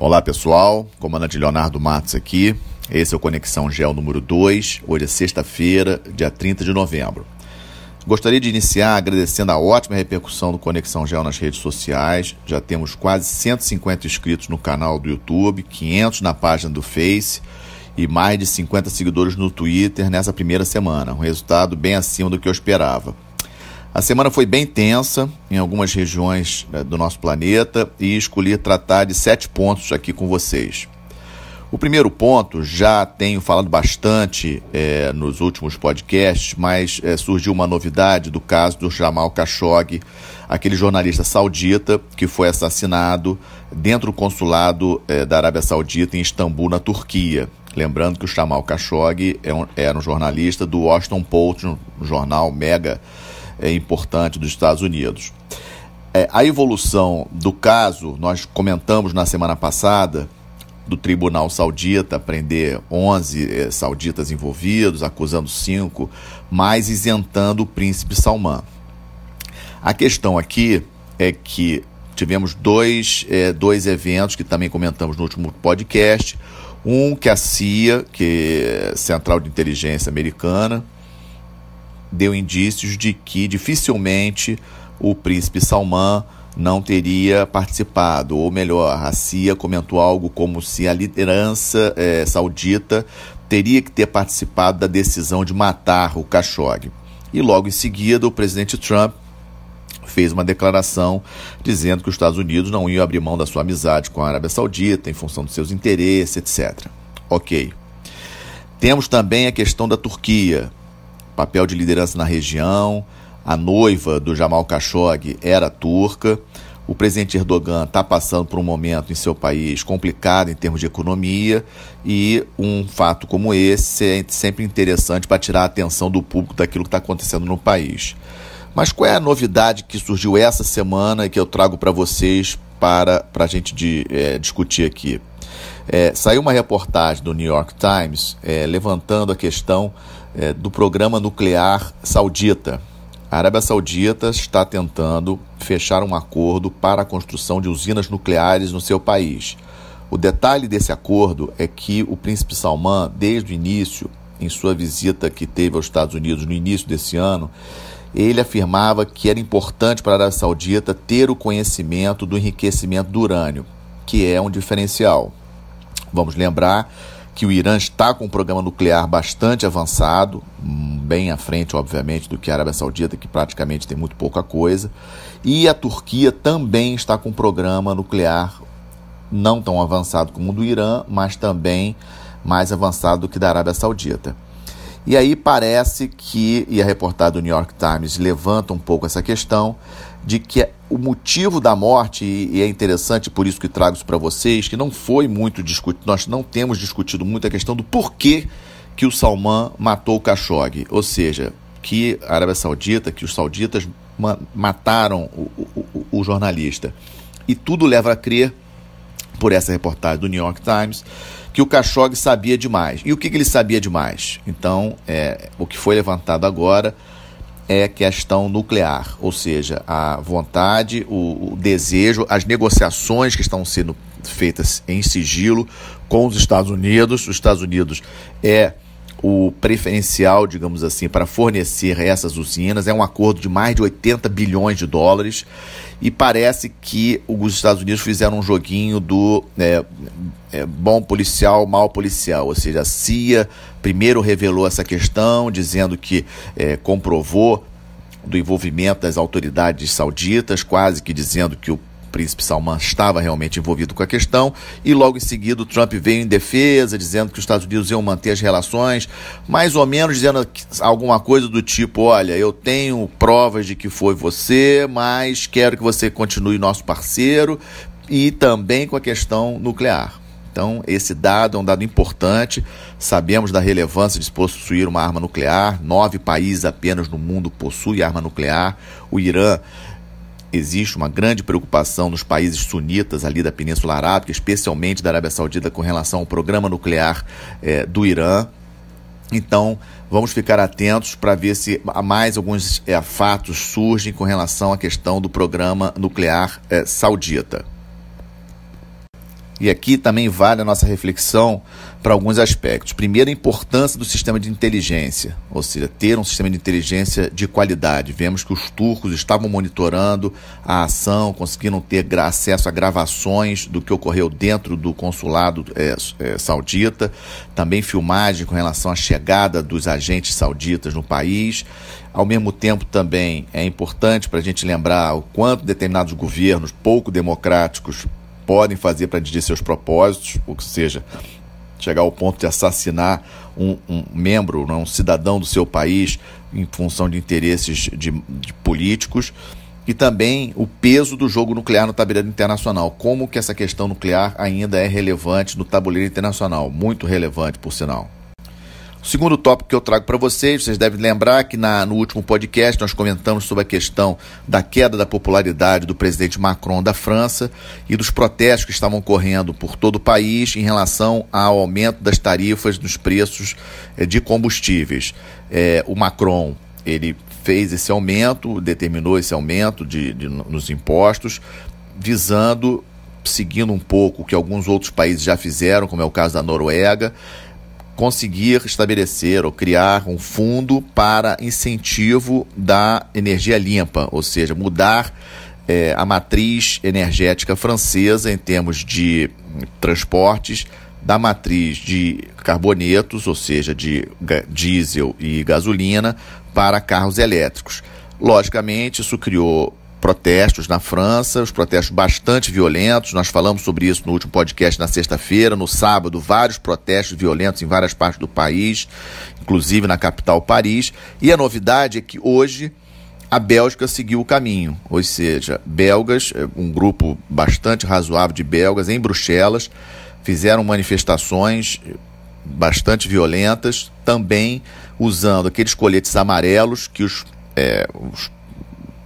Olá pessoal, comandante Leonardo Matos aqui, esse é o Conexão Geo número 2, hoje é sexta-feira, dia 30 de novembro. Gostaria de iniciar agradecendo a ótima repercussão do Conexão Geo nas redes sociais, já temos quase 150 inscritos no canal do YouTube, 500 na página do Face e mais de 50 seguidores no Twitter nessa primeira semana, um resultado bem acima do que eu esperava. A semana foi bem tensa em algumas regiões do nosso planeta e escolhi tratar de 7 pontos aqui com vocês. O primeiro ponto, já tenho falado bastante nos últimos podcasts, mas surgiu uma novidade do caso do Jamal Khashoggi, aquele jornalista saudita que foi assassinado dentro do consulado da Arábia Saudita em Istambul, na Turquia. Lembrando que o Jamal Khashoggi era um jornalista do Washington Post, um jornal mega importante dos Estados Unidos. A evolução do caso, nós comentamos na semana passada, do Tribunal Saudita prender 11 sauditas envolvidos, acusando 5, mas isentando o príncipe Salman. A questão aqui é que tivemos dois eventos que também comentamos no último podcast. Um que a CIA, que é Central de Inteligência Americana, deu indícios de que dificilmente o príncipe Salman não teria participado, ou melhor, a CIA comentou algo como se a liderança saudita teria que ter participado da decisão de matar o Khashoggi. E logo em seguida o presidente Trump fez uma declaração dizendo que os Estados Unidos não iam abrir mão da sua amizade com a Arábia Saudita em função dos seus interesses, etc. Ok. Temos também a questão da Turquia, papel de liderança na região. A noiva do Jamal Khashoggi era turca. O presidente Erdogan está passando por um momento em seu país complicado em termos de economia e um fato como esse é sempre interessante para tirar a atenção do público daquilo que está acontecendo no país. Mas qual é a novidade que surgiu essa semana e que eu trago para vocês para a gente discutir aqui? Saiu uma reportagem do New York Times levantando a questão do programa nuclear saudita. A Arábia Saudita está tentando fechar um acordo para a construção de usinas nucleares no seu país. O detalhe desse acordo é que o príncipe Salman, desde o início, em sua visita que teve aos Estados Unidos no início desse ano, ele afirmava que era importante para a Arábia Saudita ter o conhecimento do enriquecimento do urânio, que é um diferencial. Vamos lembrar que o Irã está com um programa nuclear bastante avançado, bem à frente, obviamente, do que a Arábia Saudita, que praticamente tem muito pouca coisa, e a Turquia também está com um programa nuclear não tão avançado como o do Irã, mas também mais avançado do que da Arábia Saudita. E aí parece que, e a reportagem do New York Times levanta um pouco essa questão, de que o motivo da morte, e é interessante por isso que trago isso para vocês, que não foi muito discutido, nós não temos discutido muito a questão do porquê que o Salman matou o Khashoggi, ou seja, que a Arábia Saudita, que os sauditas mataram o jornalista. E tudo leva a crer, por essa reportagem do New York Times, que o Khashoggi sabia demais. E o que ele sabia demais? Então, o que foi levantado agora é questão nuclear, ou seja, a vontade, o desejo, as negociações que estão sendo feitas em sigilo com os Estados Unidos. Os Estados Unidos é o preferencial, digamos assim, para fornecer essas usinas. É um acordo de mais de 80 bilhões de dólares e parece que os Estados Unidos fizeram um joguinho do bom policial, mal policial, ou seja, a CIA primeiro revelou essa questão, dizendo que comprovou do envolvimento das autoridades sauditas, quase que dizendo que o príncipe Salman estava realmente envolvido com a questão, e logo em seguida o Trump veio em defesa, dizendo que os Estados Unidos iam manter as relações, mais ou menos dizendo alguma coisa do tipo, olha, eu tenho provas de que foi você, mas quero que você continue nosso parceiro, e também com a questão nuclear. Então, esse dado é um dado importante. Sabemos da relevância de possuir uma arma nuclear. 9 países apenas no mundo possuem arma nuclear. O Irã, existe uma grande preocupação nos países sunitas ali da Península Arábica, especialmente da Arábia Saudita, com relação ao programa nuclear do Irã. Então, vamos ficar atentos para ver se mais alguns fatos surgem com relação à questão do programa nuclear saudita. E aqui também vale a nossa reflexão para alguns aspectos. Primeiro, a importância do sistema de inteligência, ou seja, ter um sistema de inteligência de qualidade. Vemos que os turcos estavam monitorando a ação, conseguiram ter acesso a gravações do que ocorreu dentro do consulado saudita, também filmagem com relação à chegada dos agentes sauditas no país. Ao mesmo tempo, também é importante para a gente lembrar o quanto determinados governos pouco democráticos podem fazer para atingir seus propósitos, ou seja, chegar ao ponto de assassinar um membro, um cidadão do seu país em função de interesses de políticos, e também o peso do jogo nuclear no tabuleiro internacional, como que essa questão nuclear ainda é relevante no tabuleiro internacional, muito relevante, por sinal. O segundo tópico que eu trago para vocês devem lembrar que no último podcast nós comentamos sobre a questão da queda da popularidade do presidente Macron da França e dos protestos que estavam ocorrendo por todo o país em relação ao aumento das tarifas dos preços de combustíveis. O Macron, ele fez esse aumento, determinou esse aumento nos impostos, visando, seguindo um pouco o que alguns outros países já fizeram, como é o caso da Noruega, conseguir estabelecer ou criar um fundo para incentivo da energia limpa, ou seja, mudar a matriz energética francesa em termos de transportes da matriz de carbonetos, ou seja, de diesel e gasolina, para carros elétricos. Logicamente, isso criou protestos na França, os protestos bastante violentos. Nós falamos sobre isso no último podcast na sexta-feira. No sábado, vários protestos violentos em várias partes do país, inclusive na capital Paris. E a novidade é que hoje a Bélgica seguiu o caminho, ou seja, belgas, um grupo bastante razoável de belgas em Bruxelas, fizeram manifestações bastante violentas, também usando aqueles coletes amarelos que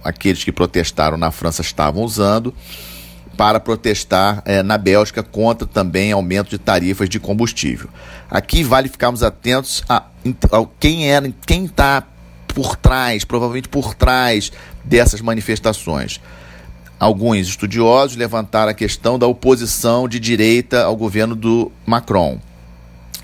aqueles que protestaram na França estavam usando para protestar na Bélgica contra também aumento de tarifas de combustível. Aqui vale ficarmos atentos a quem está por trás, provavelmente por trás dessas manifestações. Alguns estudiosos levantaram a questão da oposição de direita ao governo do Macron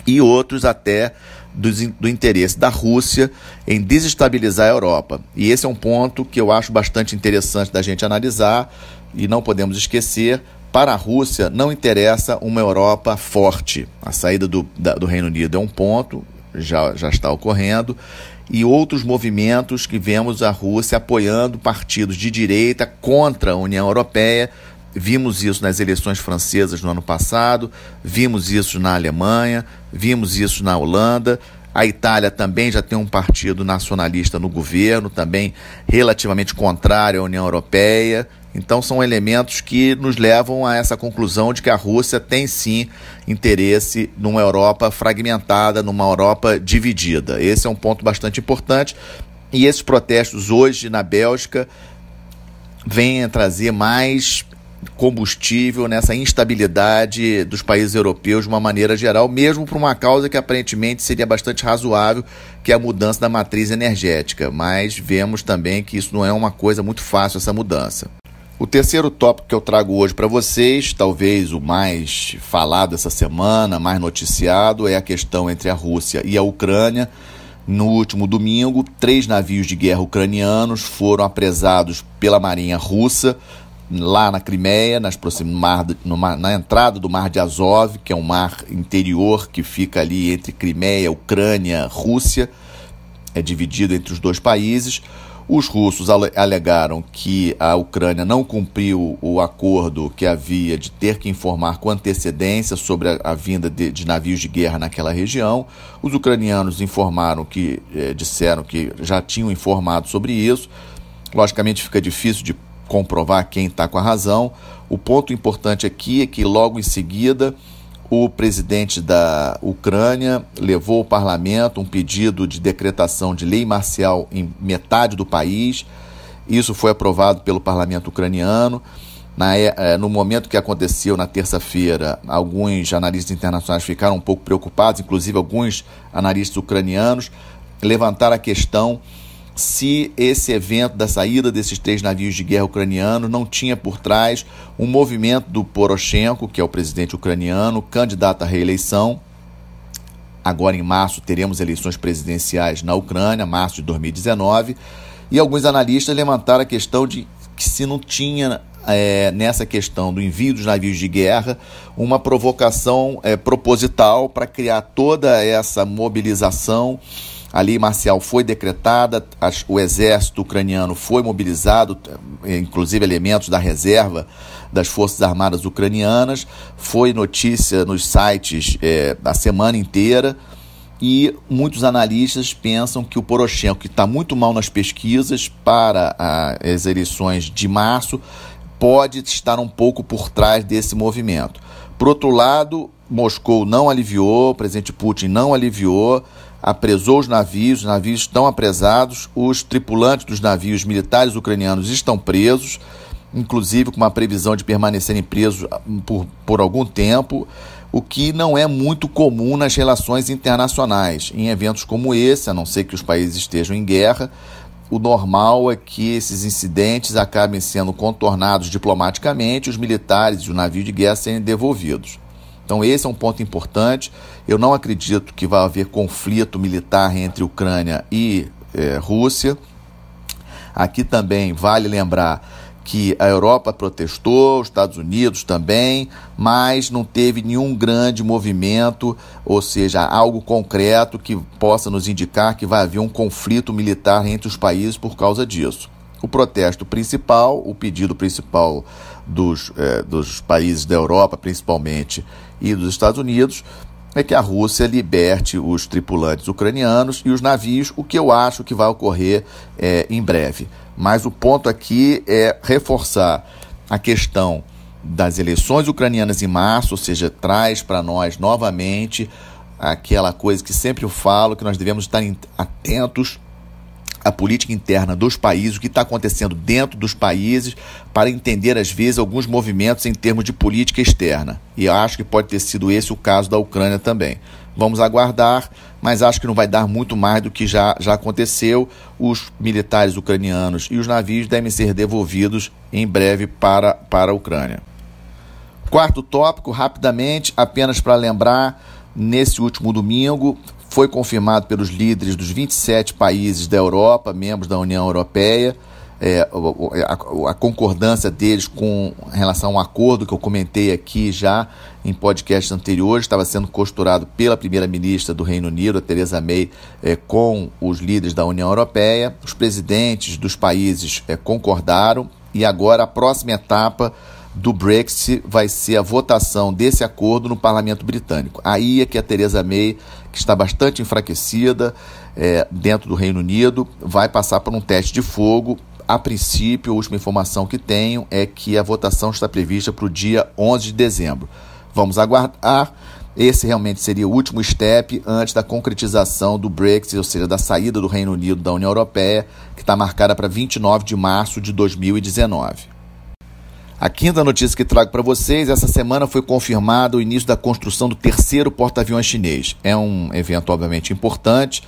e outros até do interesse da Rússia em desestabilizar a Europa. E esse é um ponto que eu acho bastante interessante da gente analisar e não podemos esquecer. Para a Rússia não interessa uma Europa forte. A saída do Reino Unido é um ponto, já está ocorrendo, e outros movimentos que vemos a Rússia apoiando partidos de direita contra a União Europeia. Vimos isso nas eleições francesas no ano passado, vimos isso na Alemanha, vimos isso na Holanda. A Itália também já tem um partido nacionalista no governo, também relativamente contrário à União Europeia. Então são elementos que nos levam a essa conclusão de que a Rússia tem sim interesse numa Europa fragmentada, numa Europa dividida. Esse é um ponto bastante importante. E esses protestos hoje na Bélgica vêm a trazer mais combustível nessa instabilidade dos países europeus de uma maneira geral, mesmo por uma causa que aparentemente seria bastante razoável, que é a mudança da matriz energética, mas vemos também que isso não é uma coisa muito fácil, essa mudança. O terceiro tópico que eu trago hoje para vocês, talvez o mais falado essa semana, mais noticiado, é a questão entre a Rússia e a Ucrânia. No último domingo, 3 navios de guerra ucranianos foram apresados pela Marinha Russa lá na Crimeia, na entrada do Mar de Azov, que é um mar interior que fica ali entre Crimeia, Ucrânia, Rússia, é dividido entre os dois países. Os russos alegaram que a Ucrânia não cumpriu o acordo que havia de ter que informar com antecedência sobre a vinda de navios de guerra naquela região. Os ucranianos disseram que já tinham informado sobre isso. Logicamente fica difícil de comprovar quem está com a razão. O ponto importante aqui é que logo em seguida o presidente da Ucrânia levou ao parlamento um pedido de decretação de lei marcial em metade do país. Isso foi aprovado pelo parlamento ucraniano. No momento que aconteceu na terça-feira, alguns analistas internacionais ficaram um pouco preocupados, inclusive alguns analistas ucranianos levantaram a questão se esse evento da saída desses 3 navios de guerra ucranianos não tinha por trás um movimento do Poroshenko, que é o presidente ucraniano, candidato à reeleição. Agora, em março, teremos eleições presidenciais na Ucrânia, março de 2019, e alguns analistas levantaram a questão de que se não tinha, nessa questão do envio dos navios de guerra, uma provocação proposital para criar toda essa mobilização. A lei marcial foi decretada, o exército ucraniano foi mobilizado, inclusive elementos da reserva das Forças Armadas ucranianas. Foi notícia nos sites a semana inteira, e muitos analistas pensam que o Poroshenko, que está muito mal nas pesquisas para as eleições de março, pode estar um pouco por trás desse movimento. Por outro lado, Moscou não aliviou, o presidente Putin não aliviou, apresou os navios estão apresados, os tripulantes dos navios militares ucranianos estão presos, inclusive com uma previsão de permanecerem presos por algum tempo, o que não é muito comum nas relações internacionais. Em eventos como esse, a não ser que os países estejam em guerra, o normal é que esses incidentes acabem sendo contornados diplomaticamente, os militares e o navio de guerra serem devolvidos. Então esse é um ponto importante. Eu não acredito que vai haver conflito militar entre Ucrânia e Rússia. Aqui também vale lembrar que a Europa protestou, os Estados Unidos também, mas não teve nenhum grande movimento, ou seja, algo concreto que possa nos indicar que vai haver um conflito militar entre os países por causa disso. O protesto principal, o pedido principal dos países da Europa, principalmente, e dos Estados Unidos, é que a Rússia liberte os tripulantes ucranianos e os navios, o que eu acho que vai ocorrer em breve. Mas o ponto aqui é reforçar a questão das eleições ucranianas em março, ou seja, traz para nós novamente aquela coisa que sempre eu falo, que nós devemos estar atentos à política interna dos países, o que está acontecendo dentro dos países, para entender, às vezes, alguns movimentos em termos de política externa. E eu acho que pode ter sido esse o caso da Ucrânia também. Vamos aguardar, mas acho que não vai dar muito mais do que já aconteceu. Os militares ucranianos e os navios devem ser devolvidos em breve para a Ucrânia. Quarto tópico, rapidamente, apenas para lembrar, nesse último domingo, foi confirmado pelos líderes dos 27 países da Europa, membros da União Europeia, a concordância deles com relação ao acordo que eu comentei aqui já em podcasts anteriores, estava sendo costurado pela primeira-ministra do Reino Unido, a Theresa May, com os líderes da União Europeia. Os presidentes dos países concordaram, e agora a próxima etapa do Brexit vai ser a votação desse acordo no Parlamento Britânico. Aí é que a Theresa May, que está bastante enfraquecida dentro do Reino Unido, vai passar por um teste de fogo. A princípio, a última informação que tenho é que a votação está prevista para o dia 11 de dezembro. Vamos aguardar. Esse realmente seria o último step antes da concretização do Brexit, ou seja, da saída do Reino Unido da União Europeia, que está marcada para 29 de março de 2019. A quinta notícia que trago para vocês, essa semana foi confirmado o início da construção do terceiro porta-aviões chinês. É um evento, obviamente, importante.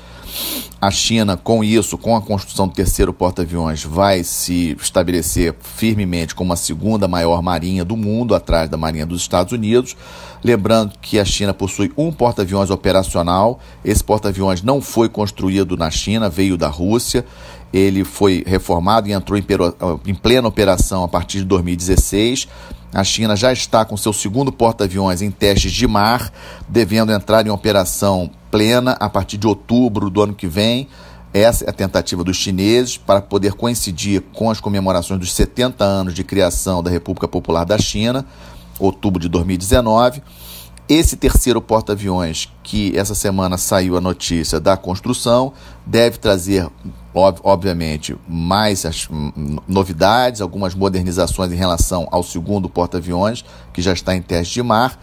A China, com isso, com a construção do terceiro porta-aviões, vai se estabelecer firmemente como a segunda maior marinha do mundo, atrás da marinha dos Estados Unidos. Lembrando que a China possui um porta-aviões operacional. Esse porta-aviões não foi construído na China, veio da Rússia. Ele foi reformado e entrou em plena operação a partir de 2016. A China já está com seu segundo porta-aviões em testes de mar, devendo entrar em operação plena a partir de outubro do ano que vem. Essa é a tentativa dos chineses para poder coincidir com as comemorações dos 70 anos de criação da República Popular da China, outubro de 2019. Esse terceiro porta-aviões, que essa semana saiu a notícia da construção, deve trazer, obviamente, mais novidades, algumas modernizações em relação ao segundo porta-aviões, que já está em teste de mar.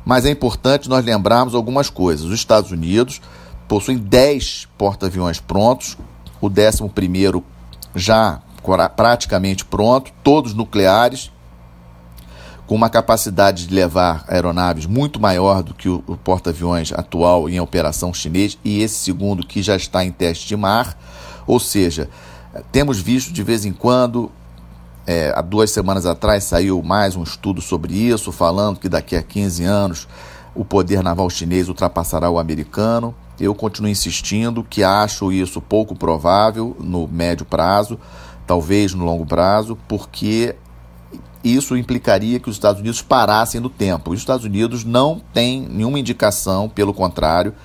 Mas é importante nós lembrarmos algumas coisas. Os Estados Unidos possuem 10 porta-aviões prontos, o 11º já praticamente pronto, todos nucleares, com uma capacidade de levar aeronaves muito maior do que o porta-aviões atual em operação chinês, e esse segundo que já está em teste de mar. Ou seja, temos visto de vez em quando, há 2 semanas atrás saiu mais um estudo sobre isso, falando que daqui a 15 anos o poder naval chinês ultrapassará o americano. Eu continuo insistindo que acho isso pouco provável no médio prazo, talvez no longo prazo, porque isso implicaria que os Estados Unidos parassem no tempo. Os Estados Unidos não têm nenhuma indicação, pelo contrário,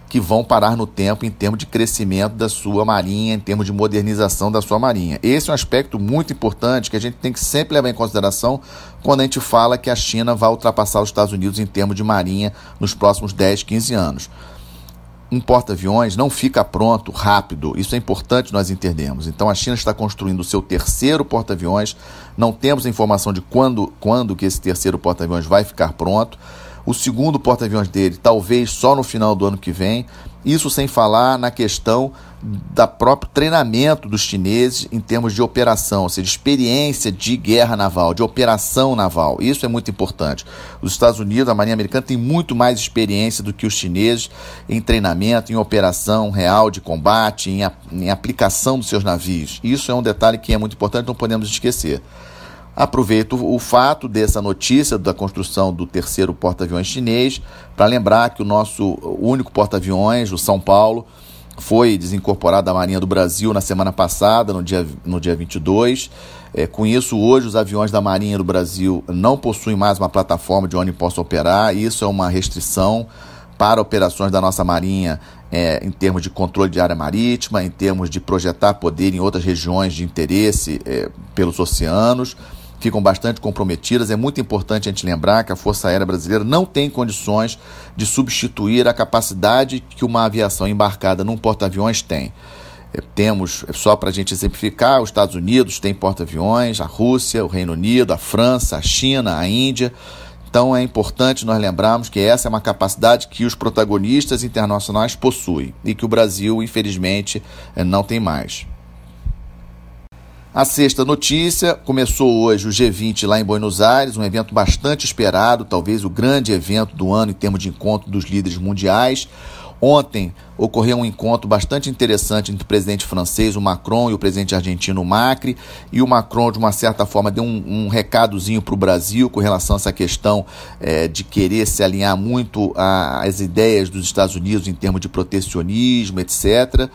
que vão parar no tempo em termos de crescimento da sua marinha, em termos de modernização da sua marinha. Esse é um aspecto muito importante que a gente tem que sempre levar em consideração quando a gente fala que a China vai ultrapassar os Estados Unidos em termos de marinha nos próximos 10, 15 anos. Um porta-aviões não fica pronto rápido, isso é importante nós entendermos. Então a China está construindo o seu terceiro porta-aviões, não temos a informação de quando que esse terceiro porta-aviões vai ficar pronto. O segundo porta-aviões dele talvez só no final do ano que vem, isso sem falar na questão do próprio treinamento dos chineses em termos de operação, ou seja, experiência de guerra naval, de operação naval. Isso é muito importante. Os Estados Unidos, a Marinha Americana, tem muito mais experiência do que os chineses em treinamento, em operação real de combate, em aplicação dos seus navios. Isso é um detalhe que é muito importante, não podemos esquecer. Aproveito o fato dessa notícia da construção do terceiro porta-aviões chinês para lembrar que o nosso único porta-aviões, o São Paulo, foi desincorporado da Marinha do Brasil na semana passada, no dia 22. Com isso, hoje, os aviões da Marinha do Brasil não possuem mais uma plataforma de onde possam operar. Isso é uma restrição para operações da nossa Marinha em termos de controle de área marítima, em termos de projetar poder em outras regiões de interesse pelos oceanos. Ficam bastante comprometidas. É muito importante a gente lembrar que a Força Aérea Brasileira não tem condições de substituir a capacidade que uma aviação embarcada num porta-aviões tem. Temos, só para a gente exemplificar, os Estados Unidos têm porta-aviões, a Rússia, o Reino Unido, a França, a China, a Índia. Então é importante nós lembrarmos que essa é uma capacidade que os protagonistas internacionais possuem e que o Brasil, infelizmente, não tem mais. A sexta notícia: começou hoje o G20 lá em Buenos Aires, um evento bastante esperado, talvez o grande evento do ano em termos de encontro dos líderes mundiais. Ontem ocorreu um encontro bastante interessante entre o presidente francês, o Macron, e o presidente argentino, o Macri, e o Macron, de uma certa forma, deu um recadozinho para o Brasil com relação a essa questão de querer se alinhar muito às ideias dos Estados Unidos em termos de protecionismo, etc.,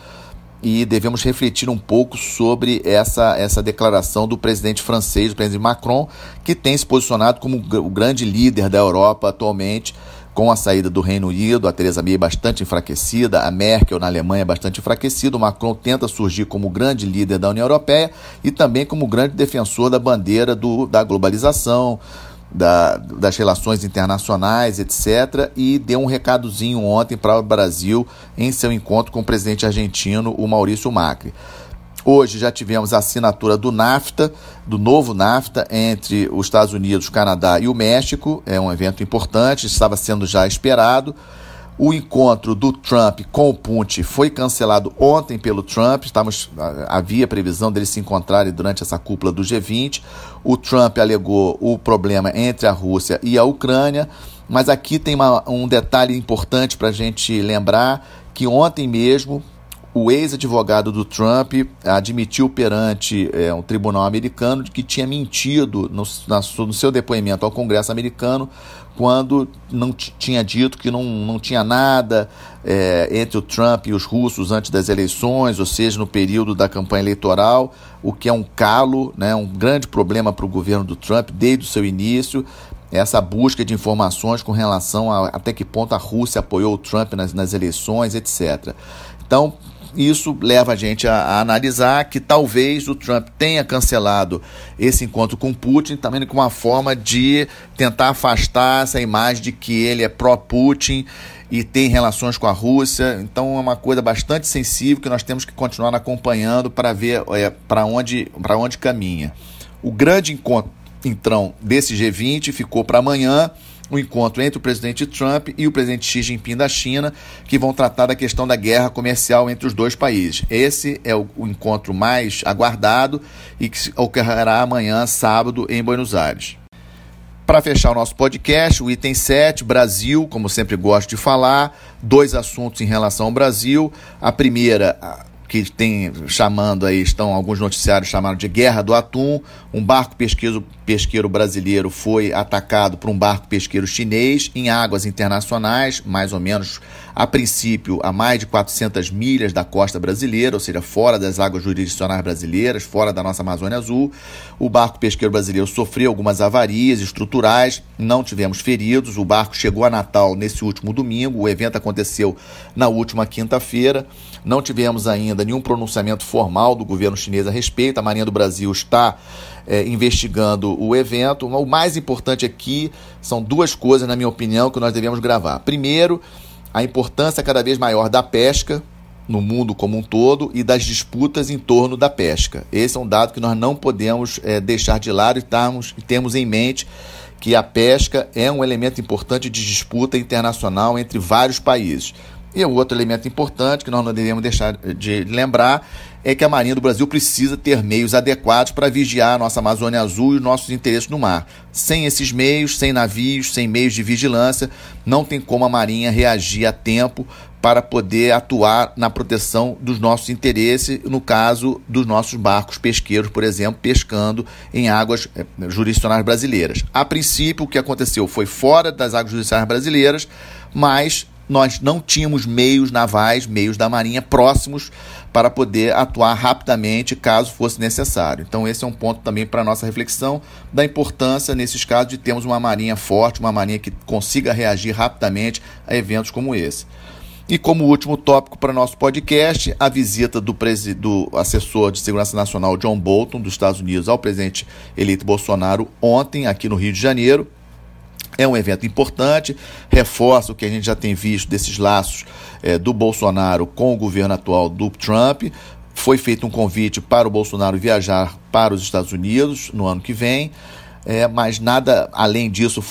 e devemos refletir um pouco sobre essa declaração do presidente francês, do presidente Macron, que tem se posicionado como o grande líder da Europa atualmente, com a saída do Reino Unido, a Theresa May bastante enfraquecida, a Merkel na Alemanha bastante enfraquecida. O Macron tenta surgir como grande líder da União Europeia e também como grande defensor da bandeira da globalização, das relações internacionais, etc., e deu um recadozinho ontem para o Brasil em seu encontro com o presidente argentino, o Maurício Macri. Hoje já tivemos a assinatura do NAFTA, do novo NAFTA, entre os Estados Unidos, o Canadá e o México. É um evento importante, estava sendo já esperado. O encontro do Trump com o Putin foi cancelado ontem pelo Trump. Havia previsão deles se encontrarem durante essa cúpula do G20. O Trump alegou o problema entre a Rússia e a Ucrânia. Mas aqui tem um detalhe importante para a gente lembrar, que ontem mesmo o ex-advogado do Trump admitiu perante um tribunal americano de que tinha mentido no seu depoimento ao Congresso americano quando não tinha dito que não tinha nada entre o Trump e os russos antes das eleições, ou seja, no período da campanha eleitoral, o que é um calo, né, um grande problema para o governo do Trump desde o seu início, essa busca de informações com relação a até que ponto a Rússia apoiou o Trump nas eleições, etc. Então, isso leva a gente a analisar que talvez o Trump tenha cancelado esse encontro com Putin também como uma forma de tentar afastar essa imagem de que ele é pró-Putin e tem relações com a Rússia. Então é uma coisa bastante sensível que nós temos que continuar acompanhando para ver para onde caminha. O grande encontro, então, desse G20 ficou para amanhã, o encontro entre o presidente Trump e o presidente Xi Jinping da China, que vão tratar da questão da guerra comercial entre os dois países. Esse é o encontro mais aguardado e que ocorrerá amanhã, sábado, em Buenos Aires. Para fechar o nosso podcast, o item 7, Brasil, como sempre gosto de falar, 2 assuntos em relação ao Brasil. A primeira, que estão alguns noticiários chamando de Guerra do Atum. Um barco pesqueiro brasileiro foi atacado por um barco pesqueiro chinês em águas internacionais, mais ou menos, a princípio, a mais de 400 milhas da costa brasileira, ou seja, fora das águas jurisdicionais brasileiras, fora da nossa Amazônia Azul. O barco pesqueiro brasileiro sofreu algumas avarias estruturais, não tivemos feridos. O barco chegou a Natal nesse último domingo, o evento aconteceu na última quinta-feira. Não tivemos ainda nenhum pronunciamento formal do governo chinês a respeito. A Marinha do Brasil está investigando o evento. O mais importante aqui são duas coisas, na minha opinião, que nós devemos gravar. Primeiro, a importância cada vez maior da pesca no mundo como um todo e das disputas em torno da pesca. Esse é um dado que nós não podemos deixar de lado e temos em mente que a pesca é um elemento importante de disputa internacional entre vários países. E o outro elemento importante que nós não devemos deixar de lembrar é que a Marinha do Brasil precisa ter meios adequados para vigiar a nossa Amazônia Azul e os nossos interesses no mar. Sem esses meios, sem navios, sem meios de vigilância, não tem como a Marinha reagir a tempo para poder atuar na proteção dos nossos interesses, no caso dos nossos barcos pesqueiros, por exemplo, pescando em águas jurisdicionais brasileiras. A princípio, o que aconteceu foi fora das águas jurisdicionais brasileiras, mas nós não tínhamos meios navais, meios da Marinha próximos para poder atuar rapidamente caso fosse necessário. Então esse é um ponto também para a nossa reflexão da importância nesses casos de termos uma Marinha forte, uma Marinha que consiga reagir rapidamente a eventos como esse. E como último tópico para nosso podcast, a visita do assessor de Segurança Nacional John Bolton dos Estados Unidos ao presidente eleito Bolsonaro ontem aqui no Rio de Janeiro. É um evento importante, reforça o que a gente já tem visto desses laços do Bolsonaro com o governo atual do Trump. Foi feito um convite para o Bolsonaro viajar para os Estados Unidos no ano que vem, mas nada além disso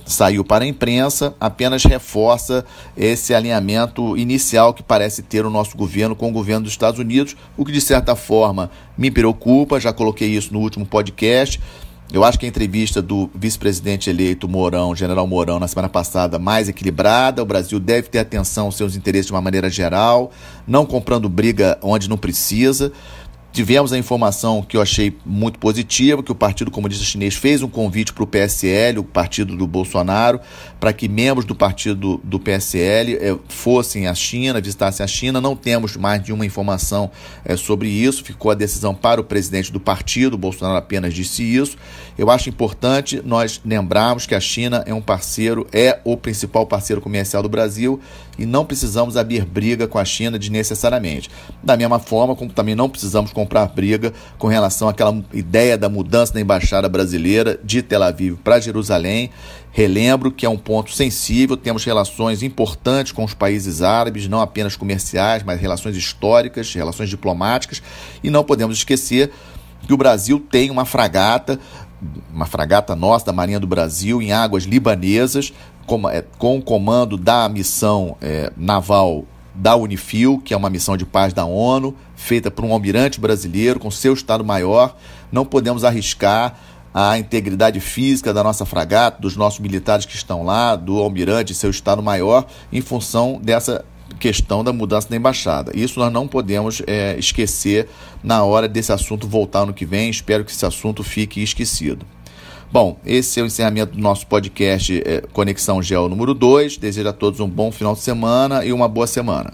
saiu para a imprensa, apenas reforça esse alinhamento inicial que parece ter o nosso governo com o governo dos Estados Unidos, o que de certa forma me preocupa. Já coloquei isso no último podcast. Eu acho que a entrevista do vice-presidente eleito General Mourão, na semana passada, mais equilibrada. O Brasil deve ter atenção aos seus interesses de uma maneira geral, não comprando briga onde não precisa. Tivemos a informação que eu achei muito positiva, que o Partido Comunista Chinês fez um convite para o PSL, o partido do Bolsonaro, para que membros do partido do PSL fossem à China, visitassem a China. Não temos mais nenhuma informação sobre isso, ficou a decisão para o presidente do partido, o Bolsonaro apenas disse isso. Eu acho importante nós lembrarmos que a China é o principal parceiro comercial do Brasil e não precisamos abrir briga com a China desnecessariamente. Da mesma forma como também não precisamos comprar briga com relação àquela ideia da mudança da embaixada brasileira de Tel Aviv para Jerusalém. Relembro que é um ponto sensível, temos relações importantes com os países árabes, não apenas comerciais, mas relações históricas, relações diplomáticas, e não podemos esquecer que o Brasil tem uma fragata nossa, da Marinha do Brasil, em águas libanesas, com o comando da missão naval da Unifil, que é uma missão de paz da ONU, feita por um almirante brasileiro com seu Estado-Maior. Não podemos arriscar a integridade física da nossa fragata, dos nossos militares que estão lá, do almirante e seu Estado-Maior, em função dessa questão da mudança da embaixada. Isso nós não podemos esquecer na hora desse assunto voltar ano que vem. Espero que esse assunto fique esquecido. Bom, esse é o encerramento do nosso podcast Conexão Geo número 2. Desejo a todos um bom final de semana e uma boa semana.